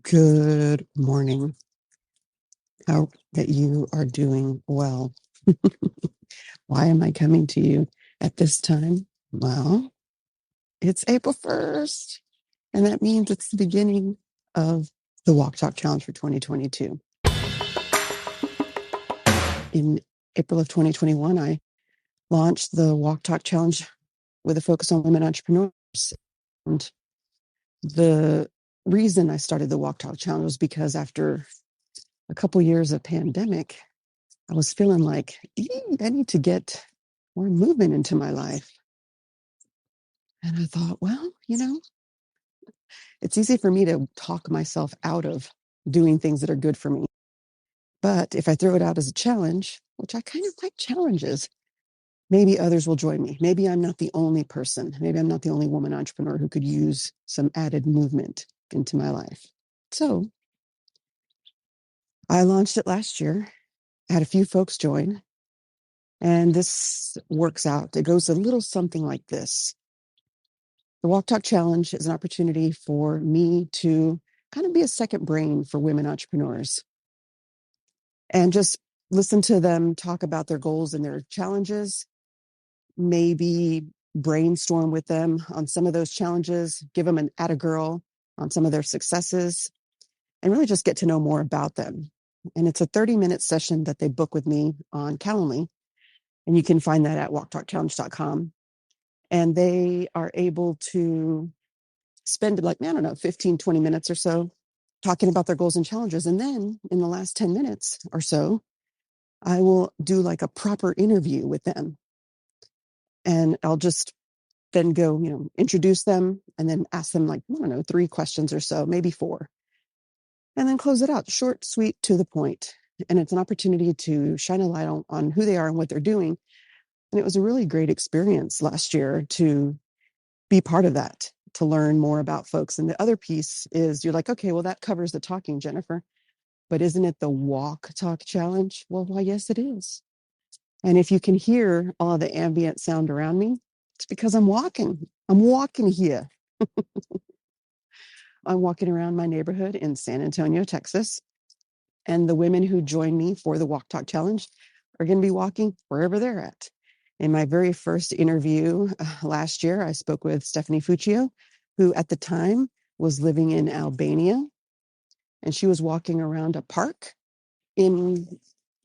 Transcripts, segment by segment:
Good morning. Hope that you are doing well. Why am I coming to you at this time? Well, it's April 1st, and that means it's the beginning of the Walk Talk Challenge for 2022. In April of 2021, I launched the Walk Talk Challenge with a focus on women entrepreneurs. And the reason I started the Walk Talk Challenge was because after a couple years of pandemic, I was feeling like I need to get more movement into my life. And I thought, well, it's easy for me to talk myself out of doing things that are good for me. But if I throw it out as a challenge, which I kind of like challenges, maybe others will join me. Maybe I'm not the only person. Maybe I'm not the only woman entrepreneur who could use some added movement into my life. So I launched it last year, had a few folks join, and this works out. It goes a little something like this. The Walk Talk Challenge is an opportunity for me to kind of be a second brain for women entrepreneurs and just listen to them talk about their goals and their challenges, maybe brainstorm with them on some of those challenges, give them an atta girl on some of their successes, and really just get to know more about them. And it's a 30-minute session that they book with me on Calendly, and you can find that at walktalkchallenge.com. And they are able to spend 15, 20 minutes or so talking about their goals and challenges. And then in the last 10 minutes or so, I will do like a proper interview with them. And I'll just then go, introduce them and then ask them 3 questions or so, maybe 4. And then close it out, short, sweet, to the point. And it's an opportunity to shine a light on who they are and what they're doing. And it was a really great experience last year to be part of that, to learn more about folks. And the other piece is you're like, okay, well, that covers the talking, Jennifer, but isn't it the walk talk challenge? Well, why, yes, it is. And if you can hear all of the ambient sound around me, it's because I'm walking. I'm walking here. I'm walking around my neighborhood in San Antonio, Texas. And the women who join me for the Walk Talk Challenge are going to be walking wherever they're at. In my very first interview last year, I spoke with Stephanie Fuccio, who at the time was living in Albania. And she was walking around a park in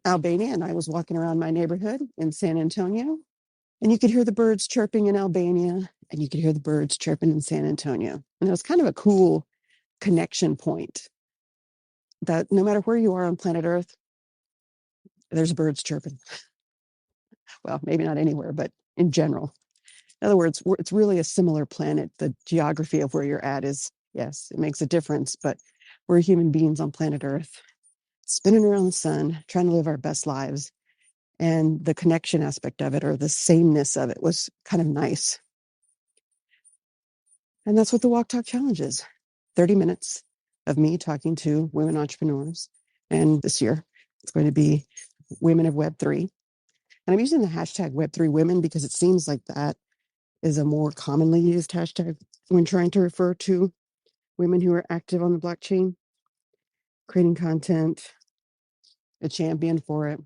Albania, and I was walking around my neighborhood in San Antonio. And you could hear the birds chirping in Albania, and you could hear the birds chirping in San Antonio. And it was kind of a cool connection point that no matter where you are on planet Earth, there's birds chirping. Well, maybe not anywhere, but in general. In other words, it's really a similar planet. The geography of where you're at is, yes, it makes a difference, but we're human beings on planet Earth, spinning around the sun, trying to live our best lives. And the connection aspect of it, or the sameness of it, was kind of nice. And that's what the Walk Talk Challenge is. 30 minutes of me talking to women entrepreneurs. And this year, it's going to be women of Web3. And I'm using the hashtag Web3Women because it seems like that is a more commonly used hashtag when trying to refer to women who are active on the blockchain, creating content, a champion for it.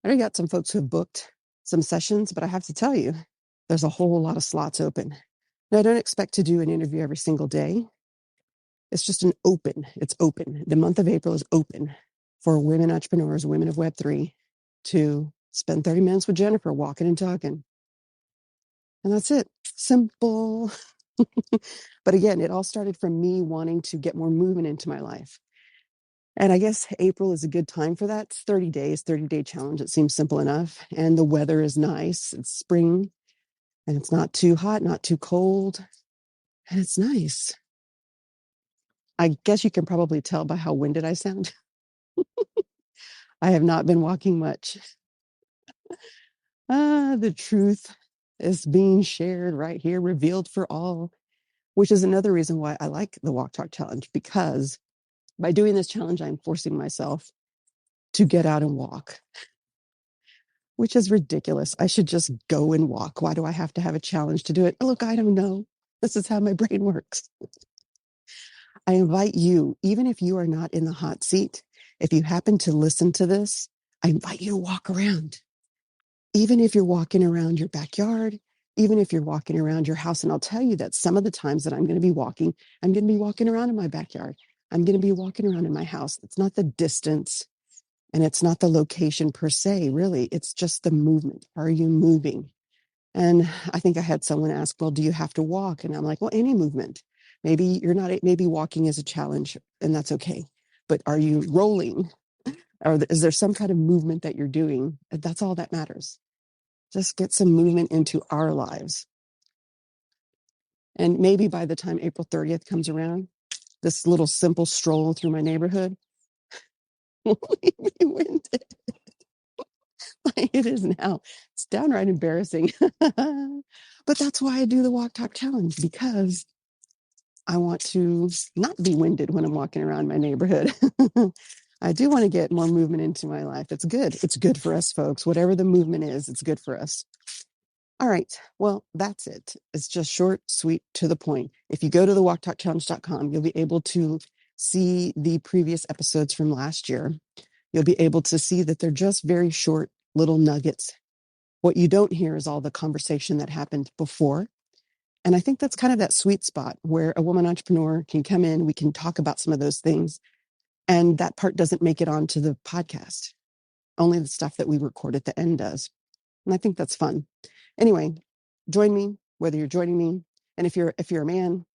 I already got some folks who have booked some sessions, but I have to tell you, there's a whole lot of slots open. Now, I don't expect to do an interview every single day. It's just it's open. The month of April is open for women entrepreneurs, women of Web3, to spend 30 minutes with Jennifer walking and talking. And that's it. Simple. But again, it all started from me wanting to get more movement into my life. And I guess April is a good time for that. It's 30 days, 30-day challenge. It seems simple enough. And the weather is nice. It's spring and it's not too hot, not too cold. And it's nice. I guess you can probably tell by how winded I sound. I have not been walking much. The truth is being shared right here, revealed for all, which is another reason why I like the Walk Talk Challenge, because by doing this challenge, I'm forcing myself to get out and walk, which is ridiculous. I should just go and walk. Why do I have to have a challenge to do it? Oh, look, I don't know. This is how my brain works. I invite you, even if you are not in the hot seat, if you happen to listen to this, I invite you to walk around. Even if you're walking around your backyard, even if you're walking around your house. And I'll tell you that some of the times that I'm going to be walking around in my backyard. I'm going to be walking around in my house. It's not the distance and it's not the location per se, really. It's just the movement. Are you moving? And I think I had someone ask, well, do you have to walk? And I'm like, well, any movement. Maybe you're not, maybe walking is a challenge and that's okay. But are you rolling? Or is there some kind of movement that you're doing? That's all that matters. Just get some movement into our lives. And maybe by the time April 30th comes around, this little simple stroll through my neighborhood will leave me winded like it is now. It's downright embarrassing. But that's why I do the Walk Talk Challenge, because I want to not be winded when I'm walking around my neighborhood. I do want to get more movement into my life. It's good. It's good for us, folks. Whatever the movement is, it's good for us. All right. Well, that's it. It's just short, sweet, to the point. If you go to the walktalkchallenge.com, you'll be able to see the previous episodes from last year. You'll be able to see that they're just very short little nuggets. What you don't hear is all the conversation that happened before. And I think that's kind of that sweet spot where a woman entrepreneur can come in, we can talk about some of those things, and that part doesn't make it onto the podcast. Only the stuff that we record at the end does. And I think that's fun. Anyway, join me, whether you're joining me. And if you're a man,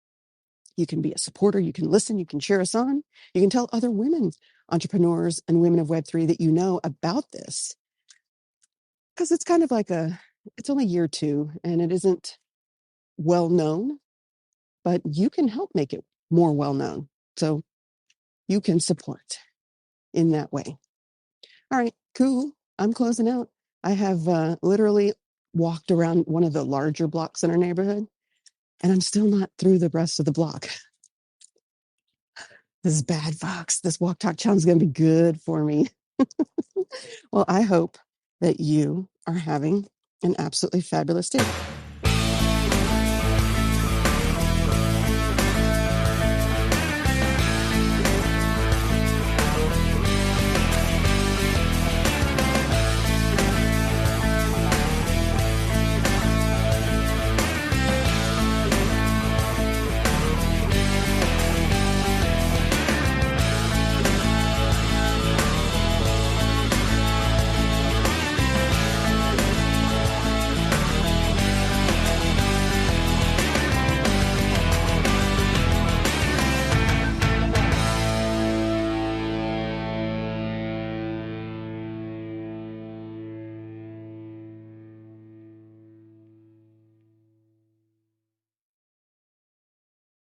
you can be a supporter, you can listen, you can cheer us on, you can tell other women, entrepreneurs and women of Web3 that you know about this. Because it's kind of like it's only year 2 and it isn't well known, but you can help make it more well known. So you can support in that way. All right, cool. I'm closing out. I have literally walked around one of the larger blocks in our neighborhood, and I'm still not through the rest of the block. This is bad, folks. This Walk Talk Challenge is going to be good for me. Well, I hope that you are having an absolutely fabulous day.